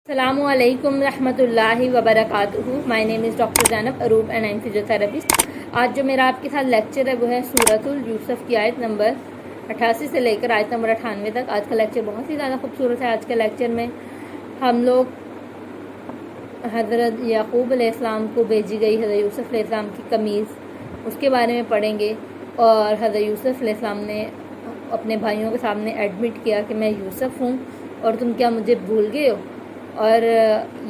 السلام علیکم رحمۃ اللہ وبرکاتہ. My name is doctor Zainab Aroob and I am physiotherapist. آج جو میرا آپ کے ساتھ لیکچر ہے وہ ہے سورۃ یوسف کی آیت نمبر 88 سے لے کر آیت نمبر 98 تک. آج کا لیکچر بہت ہی زیادہ خوبصورت ہے. آج کے لیکچر میں ہم لوگ حضرت یعقوب علیہ السلام کو بھیجی گئی حضرت یوسف علیہ السلام کی قمیض اس کے بارے میں پڑھیں گے، اور حضرت یوسف علیہ السلام نے اپنے بھائیوں کے سامنے ایڈمٹ کیا کہ میں یوسف ہوں اور تم کیا مجھے بھول گئے ہو. اور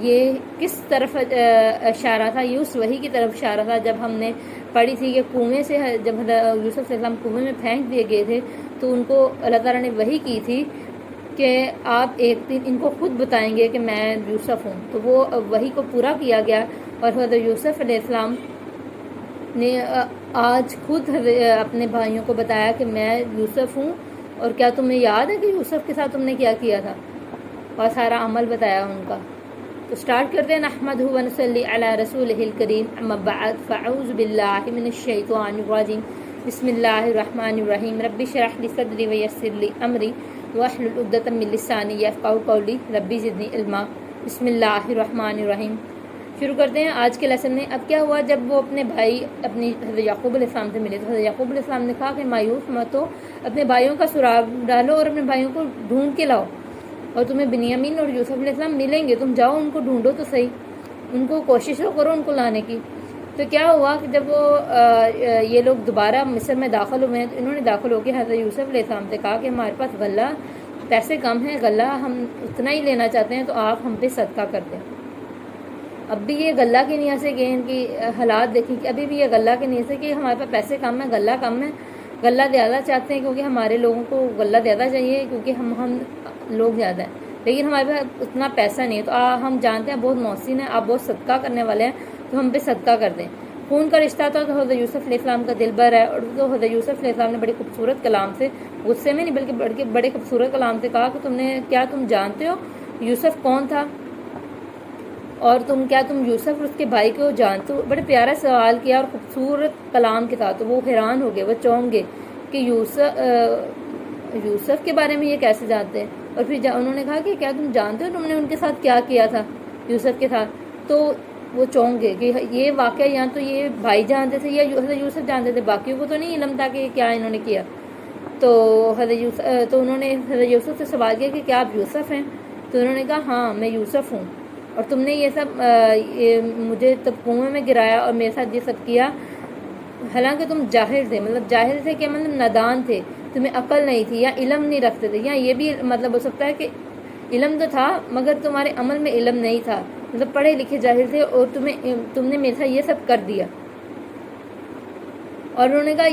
یہ کس طرف اشارہ تھا؟ یہ اس وحی کی طرف اشارہ تھا جب ہم نے پڑھی تھی کہ کنویں سے جب یوسف علیہ السلام کنویں میں پھینک دیے گئے تھے تو ان کو اللہ تعالیٰ نے وحی کی تھی کہ آپ ایک دن ان کو خود بتائیں گے کہ میں یوسف ہوں. تو وہ وحی کو پورا کیا گیا اور حضرت یوسف علیہ السلام نے آج خود اپنے بھائیوں کو بتایا کہ میں یوسف ہوں. اور کیا تمہیں یاد ہے کہ یوسف کے ساتھ تم نے کیا کیا تھا، اور سارا عمل بتایا ان کا. تو سٹارٹ کرتے ہیں. نحمدہ و نصلی علی رسولہ الکریم، اما بعد فاعوذ باللہ من الشیطان الرجیم. بسم اللہ الرحمن الرحیم. رب اشرح لی صدری ویسر لی امری واحلل عقدۃ من لسانی یفقہوا قولی. ربی زدنی علما. بسم اللہ الرحمن الرحیم. شروع کرتے ہیں آج کے لیسن میں. اب کیا ہوا جب وہ اپنے بھائی اپنی حضرت یعقوب علیہ السلام سے ملے تو حضرت یعقوب علیہ السلام نے کہا کہ مایوس مت ہو، اپنے بھائیوں کا سراغ ڈالو اور اپنے بھائیوں کو ڈھونڈ کے لاؤ، اور تمہیں بنیامین اور یوسف علیہ السلام ملیں گے. تم جاؤ ان کو ڈھونڈو تو صحیح، ان کو کوشش کرو ان کو لانے کی. تو کیا ہوا کہ جب وہ یہ لوگ دوبارہ مصر میں داخل ہوئے ہیں تو انہوں نے داخل ہو کے حضرت یوسف علیہ السلام سے کہا کہ ہمارے پاس غلہ پیسے کم ہیں، غلہ ہم اتنا ہی لینا چاہتے ہیں، تو آپ ہم پہ صدقہ کر دیں. اب بھی یہ غلہ کی نیت سے کہ ان کی حالات دیکھیں کہ ابھی بھی یہ غلہ کی نیت سے کہ ہمارے پاس پیسے کم ہیں، غلہ کم ہے، غلہ زیادہ چاہتے ہیں کیونکہ ہمارے لوگوں کو غلہ زیادہ چاہیے کیونکہ ہم لوگ زیادہ ہیں، لیکن ہمارے پاس اتنا پیسہ نہیں ہے. تو ہم جانتے ہیں بہت محسن ہیں آپ، بہت صدقہ کرنے والے ہیں، تو ہم پہ صدقہ کر دیں. خون کا رشتہ تھا تو حضرت یوسف علیہ السلام کا دل بر ہے. اور تو حضرت یوسف علیہ السلام نے بڑے خوبصورت کلام سے، غصے میں نہیں بلکہ بڑے خوبصورت کلام سے کہا کہ تم جانتے ہو یوسف کون تھا، اور کیا تم یوسف اور اس کے بھائی کو جانتے ہو؟ بڑے پیارا سوال کیا اور خوبصورت کلام کے ساتھ. تو وہ حیران ہو گئے، وہ چونک گئے کہ یوسف کے بارے میں یہ کیسے جانتے ہیں. اور پھر انہوں نے کہا کہ کیا تم جانتے ہو تم نے ان کے ساتھ کیا کیا تھا یوسف کے ساتھ؟ تو وہ چونک گئے کہ یہ واقعہ یا تو یہ بھائی جانتے تھے یا حضرت یوسف جانتے تھے، باقیوں کو تو نہیں علم تھا کہ کیا انہوں نے کیا. تو انہوں نے حضرت یوسف سے سوال کیا کہ کیا آپ یوسف ہیں؟ تو انہوں نے کہا ہاں میں یوسف ہوں، اور تم نے یہ سب مجھے تب کنویں میں گرایا اور میرے ساتھ یہ سب کیا حالانکہ تم جاہل تھے. مطلب جاہل تھے کہ مطلب نادان تھے، تمہیں عقل نہیں تھی یا علم نہیں رکھتے تھے، یا یہ بھی مطلب ہو سکتا ہے کہ علم تو تھا مگر تمہارے عمل میں علم نہیں تھا، مطلب پڑھے لکھے جاہل تھے اور تم نے میرے ساتھ یہ سب کر دیا. اور انہوں نے کہا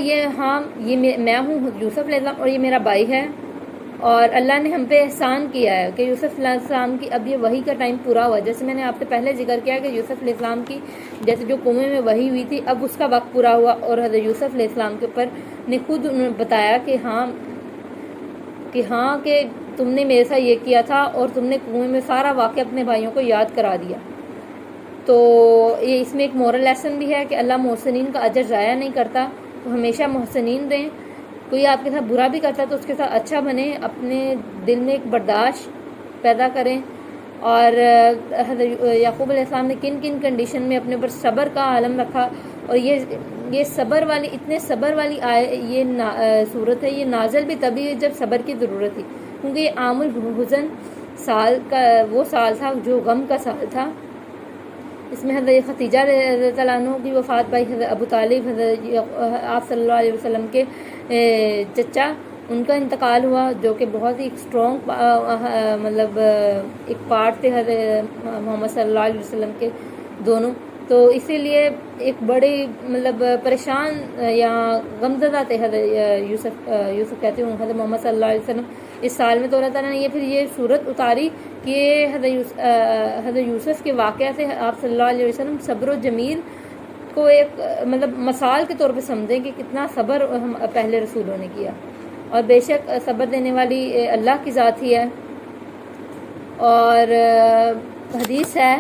یہ میں ہوں یوسف علیہ السلام اور یہ میرا بھائی ہے، اور اللہ نے ہم پہ احسان کیا ہے کہ یوسف علیہ السلام کی اب یہ وحی کا ٹائم پورا ہوا. جیسے میں نے آپ سے پہلے ذکر کیا کہ یوسف علیہ السلام کی جیسے جو کنویں میں وحی ہوئی تھی اب اس کا وقت پورا ہوا، اور حضرت یوسف علیہ السلام کے اوپر نے خود انہوں نے بتایا کہ ہاں کہ تم نے میرے ساتھ یہ کیا تھا، اور تم نے کنویں میں سارا واقعہ اپنے بھائیوں کو یاد کرا دیا. تو یہ اس میں ایک مورل لیسن بھی ہے کہ اللہ محسنین کا اجر ضائع نہیں کرتا، تو ہمیشہ محسنین رہیں. کوئی آپ کے ساتھ برا بھی کرتا ہے تو اس کے ساتھ اچھا بنیں، اپنے دل میں ایک برداشت پیدا کریں. اور حضرت یعقوب علیہ السلام نے کن کن کنڈیشن میں اپنے اوپر صبر کا عالم رکھا، اور یہ صبر والی اتنے صبر والی یہ صورت ہے، یہ نازل بھی تبھی ہے جب صبر کی ضرورت تھی، کیونکہ یہ عام الحزن سال کا وہ سال تھا جو غم کا سال تھا. اس میں حضرت خدیجہ رضی اللہ عنہ کی وفات پائی، حضرت ابو طالب حضرت آپ صلی اللہ علیہ وسلم کے چچا ان کا انتقال ہوا، جو کہ بہت ہی اسٹرانگ مطلب ایک پارٹ تھے حضرت محمد صلی اللہ علیہ وسلم کے دونوں. تو اسی لیے ایک بڑے مطلب پریشان یا غمزدہ تھے حضرت یوسف کہتے ہوں حضرت محمد صلی اللہ علیہ وسلم اس سال میں. تو اللہ تعالیٰ نے یہ صورت اتاری کہ حضرت یوسف کے واقعہ سے آپ صلی اللہ علیہ وسلم صبر و جمیل کو ایک مطلب مثال کے طور پہ سمجھیں کہ کتنا صبر ہم پہلے رسولوں نے کیا، اور بے شک صبر دینے والی اللہ کی ذات ہی ہے. اور حدیث ہے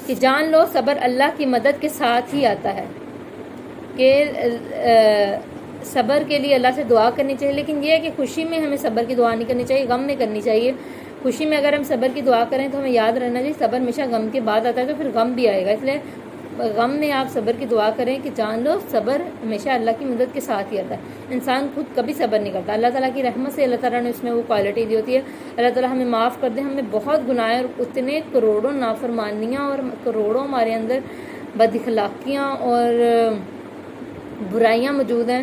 کہ جان لو صبر اللہ کی مدد کے ساتھ ہی آتا ہے، کہ صبر کے لیے اللہ سے دعا کرنی چاہیے، لیکن یہ ہے کہ خوشی میں ہمیں صبر کی دعا نہیں کرنی چاہیے، غم میں کرنی چاہیے. خوشی میں اگر ہم صبر کی دعا کریں تو ہمیں یاد رہنا چاہیے صبر ہمیشہ غم کے بعد آتا ہے، تو پھر غم بھی آئے گا، اس لیے غم میں آپ صبر کی دعا کریں کہ جان لو صبر ہمیشہ اللہ کی مدد کے ساتھ ہی آتا ہے، انسان خود کبھی صبر نہیں کرتا، اللہ تعالیٰ کی رحمت سے اللہ تعالیٰ نے اس میں وہ کوالٹی دی ہوتی ہے۔ اللہ تعالیٰ ہمیں معاف کر دے، ہمیں بہت گناہ اور اتنے کروڑوں نافرمانیاں اور کروڑوں ہمارے اندر بد اخلاقیاں اور برائیاں موجود ہیں،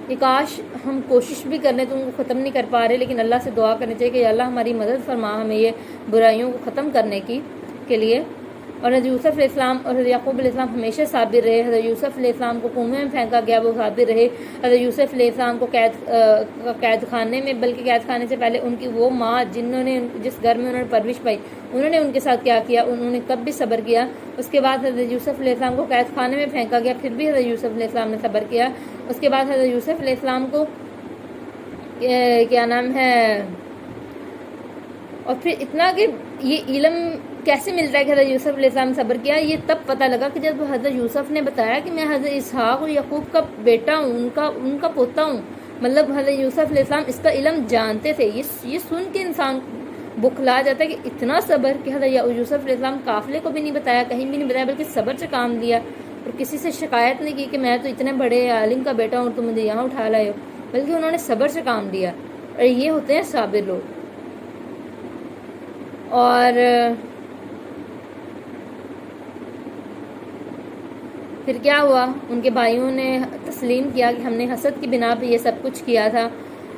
کہ کاش ہم کوشش بھی کر لیں تو ان کو ختم نہیں کر پا رہے، لیکن اللہ سے دعا کرنی چاہیے کہ اللہ ہماری مدد فرما ہمیں یہ برائیوں کو ختم کرنے کے لیے۔ اور حضرت یوسف علیہ السلام اور حضرت یعقوب علیہ السلام ہمیشہ صابر رہے، حضرت یوسف علیہ السلام کو کنویں میں پھینکا گیا وہ صابر رہے، حضرت یوسف علیہ السلام کو قید خانے میں، بلکہ قید خانے سے پہلے ان کی وہ ماں جس گھر میں انہوں نے پرورش پائی انہوں نے ان کے ساتھ کیا کیا، انہوں نے کب بھی صبر کیا۔ اس کے بعد حضرت یوسف علیہ السلام کو قید خانے میں پھینکا گیا، پھر بھی حضرت یوسف علیہ السلام نے صبر کیا۔ اس کے بعد حضرت یوسف علیہ السلام کو کیا نام ہے، اور پھر اتنا کہ یہ علم کیسے ملتا ہے کہ حضرت یوسف علیہ السلام نے صبر کیا، یہ تب پتہ لگا کہ جب حضرت یوسف نے بتایا کہ میں حضرت اسحاق اور یعقوب کا بیٹا ہوں، ان کا پوتا ہوں، مطلب حضرت یوسف علیہ السلام اس کا علم جانتے تھے۔ یہ سن کے انسان بکھلا جاتا ہے کہ اتنا صبر کہ حضرت یوسف علیہ السلام قافلے کو بھی نہیں بتایا، کہیں بھی نہیں بتایا، بلکہ صبر سے کام لیا اور کسی سے شکایت نہیں کی کہ میں تو اتنے بڑے عالم کا بیٹا ہوں اور تم مجھے یہاں اٹھا لائے ہو، بلکہ انہوں نے صبر سے کام لیا، اور یہ ہوتے ہیں صابر لوگ۔ اور پھر کیا ہوا، ان کے بھائیوں نے تسلیم کیا کہ ہم نے حسد کی بنا پہ یہ سب کچھ کیا تھا۔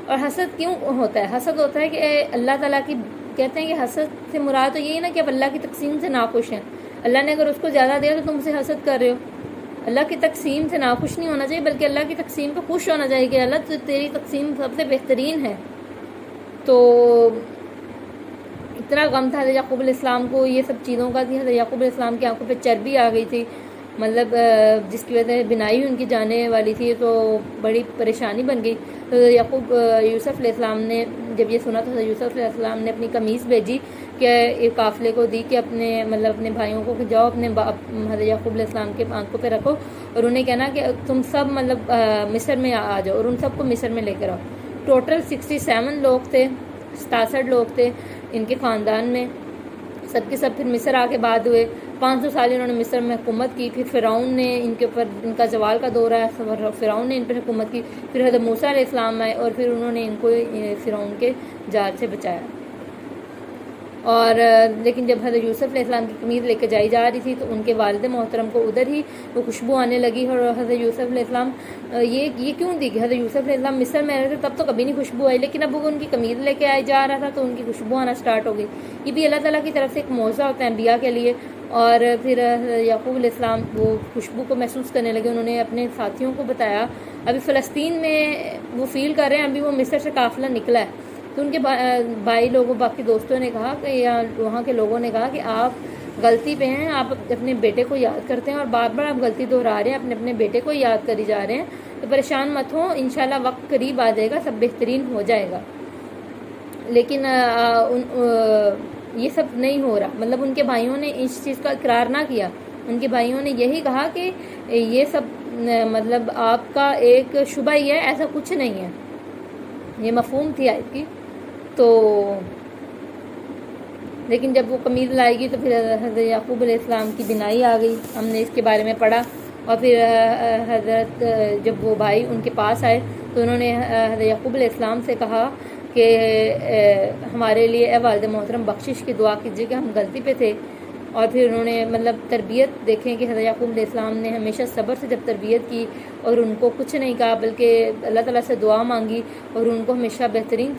اور حسد کیوں ہوتا ہے؟ حسد ہوتا ہے کہ اللہ تعالیٰ کی، کہتے ہیں کہ حسد سے مراد تو یہی نا کہ اب اللہ کی تقسیم سے ناخوش ہیں، اللہ نے اگر اس کو زیادہ دیا تو تم سے حسد کر رہے ہو۔ اللہ کی تقسیم سے ناخوش نہیں ہونا چاہیے، بلکہ اللہ کی تقسیم پہ خوش ہونا چاہیے کہ اللہ تیری تقسیم سب سے بہترین ہے۔ تو اتنا غم تھا حضرت یعقوب علیہ السلام کو یہ سب چیزوں کا، تھی حضرت یعقوب علیہ السلام کی آنکھوں پہ چربی آ گئی تھی، مطلب جس کی وجہ سے بینائی ان کی جانے والی تھی، تو بڑی پریشانی بن گئی۔ تو یوسف علیہ السلام نے جب یہ سنا تو حضرت یوسف علیہ السلام نے اپنی قمیص بھیجی کہ ایک قافلے کو دی کہ اپنے بھائیوں کو کہ جاؤ اپنے حضرت یعقوب علیہ السلام کے آنکھوں پہ رکھو اور انہیں کہنا کہ تم سب مطلب مصر میں آ جاؤ، اور ان سب کو مصر میں لے کر آؤ۔ ٹوٹل 67 لوگ تھے، 67 لوگ تھے ان کے خاندان میں، سب کے سب پھر مصر آ کے بعد ہوئے۔ 500 سال انہوں نے مصر میں حکومت کی، پھر فرعون نے ان کے اوپر، ان کا زوال کا دور آیا، فرعون نے ان پر حکومت کی، پھر حضرت موسیٰ علیہ السلام آئے اور پھر انہوں نے ان کو فرعون کے جال سے بچایا۔ اور لیکن جب حضرت یوسف علیہ السلام کی قمیض لے کے جائی جا رہی تھی تو ان کے والد محترم کو ادھر ہی وہ خوشبو آنے لگی، اور حضرت یوسف علیہ السلام یہ کیوں دی کہ حضرت یوسف علیہ السلام مصر میں رہے تھے تب تو کبھی نہیں خوشبو آئی، لیکن اب وہ ان کی قمیض لے کے آئی جا رہا تھا تو ان کی خوشبو آنا سٹارٹ ہو گئی۔ یہ بھی اللہ تعالیٰ کی طرف سے ایک معجزہ ہوتا ہے انبیاء کے لیے۔ اور پھر یعقوب علیہ السلام وہ خوشبو کو محسوس کرنے لگے، انہوں نے اپنے ساتھیوں کو بتایا، ابھی فلسطین میں وہ فیل کر رہے ہیں، ابھی وہ مصر سے قافلہ نکلا ہے۔ تو ان کے بھائی لوگوں، باقی دوستوں نے کہا کہ یا وہاں کے لوگوں نے کہا کہ آپ غلطی پہ ہیں، آپ اپنے بیٹے کو یاد کرتے ہیں اور بار بار آپ غلطی دہرا رہے ہیں، اپنے بیٹے کو یاد کری جا رہے ہیں، تو پریشان مت ہوں، انشاءاللہ وقت قریب آ جائے گا، سب بہترین ہو جائے گا۔ لیکن یہ سب نہیں ہو رہا، مطلب ان کے بھائیوں نے اس چیز کا اقرار نہ کیا، ان کے بھائیوں نے یہی کہا کہ یہ سب مطلب آپ کا ایک شبہ ہی ہے، ایسا کچھ نہیں ہے، یہ مفہوم تھی آیت کی۔ تو لیکن جب وہ قمیض لائے گی تو پھر حضرت یعقوب علیہ السلام کی بینائی آ گئی، ہم نے اس کے بارے میں پڑھا۔ اور پھر حضرت جب وہ بھائی ان کے پاس آئے تو انہوں نے حضرت یعقوب علیہ السلام سے کہا کہ ہمارے لیے اے والد محترم بخشش کی دعا کیجیے کہ ہم غلطی پہ تھے۔ اور پھر انہوں نے مطلب تربیت دیکھیں کہ حضرت یعقوب علیہ السلام نے ہمیشہ صبر سے جب تربیت کی اور ان کو کچھ نہیں کہا بلکہ اللہ تعالیٰ سے دعا مانگی اور ان کو ہمیشہ بہترین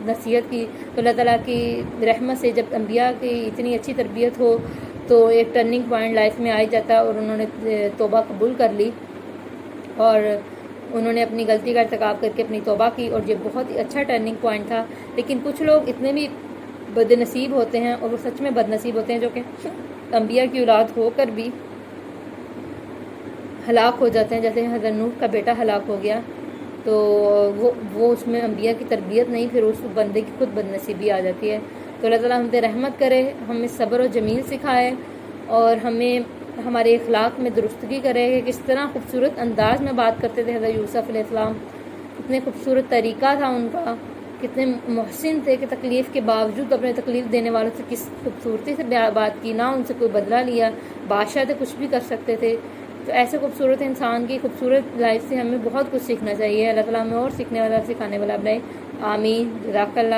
نصیحت کی، تو اللہ تعالیٰ کی رحمت سے جب انبیاء کی اتنی اچھی تربیت ہو تو ایک ٹرننگ پوائنٹ لائف میں آ جاتا ہے، اور انہوں نے توبہ قبول کر لی اور انہوں نے اپنی غلطی کا ارتکاب کر کے اپنی توبہ کی، اور یہ بہت ہی اچھا ٹرننگ پوائنٹ تھا۔ لیکن کچھ لوگ اتنے بھی بد نصیب ہوتے ہیں، اور وہ سچ میں بد نصیب ہوتے ہیں، جو کہ انبیاء کی اولاد ہو کر بھی ہلاک ہو جاتے ہیں، جیسے حضرت نوح کا بیٹا ہلاک ہو گیا، تو وہ اس میں انبیاء کی تربیت نہیں، پھر اس بندے کی خود بد نصیبی آ جاتی ہے۔ تو اللہ تعالیٰ ہم پہ رحمت کرے، ہمیں صبر و جمیل سکھائے، اور ہمیں ہمارے اخلاق میں درستگی کرے کہ کس طرح خوبصورت انداز میں بات کرتے تھے حضرت یوسف علیہ السلام، اتنے خوبصورت طریقہ تھا ان کا، کتنے محسن تھے کہ تکلیف کے باوجود اپنے تکلیف دینے والوں سے کس خوبصورتی سے بات کی، نہ ان سے کوئی بدلہ لیا، بادشاہ تھے کچھ بھی کر سکتے تھے. تو ایسے خوبصورت انسان کی خوبصورت لائف سے ہمیں بہت کچھ سیکھنا چاہیے. اللہ تعالیٰ ہمیں اور سیکھنے والا سکھانے والا بنائے. آمین. جزاک اللہ.